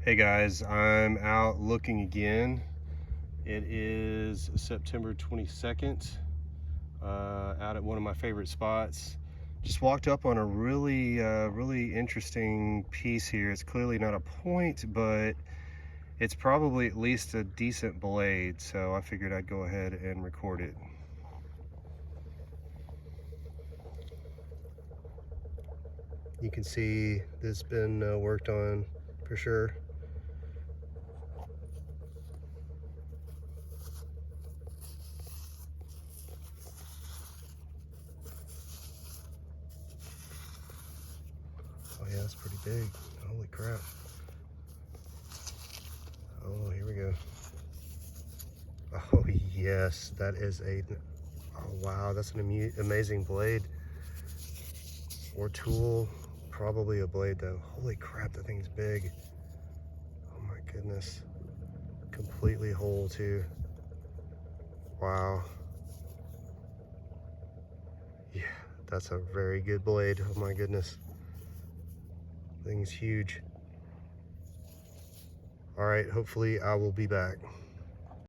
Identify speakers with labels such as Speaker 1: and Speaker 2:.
Speaker 1: Hey guys, I'm out looking again. It is September 22nd, out at one of my favorite spots. Just walked up on a really interesting piece here. It's clearly not a point, but it's probably at least a decent blade, so I figured I'd go ahead and record it. You can see this has been worked on for sure. Oh yeah, that's pretty big. Holy crap. Oh, here we go. Oh yes, that is a, oh wow, that's an amazing blade. Or tool, probably a blade though. Holy crap, that thing's big. Oh my goodness. Completely whole too. Wow. Yeah, that's a very good blade. Oh my goodness. Thing's huge. All right, hopefully I will be back.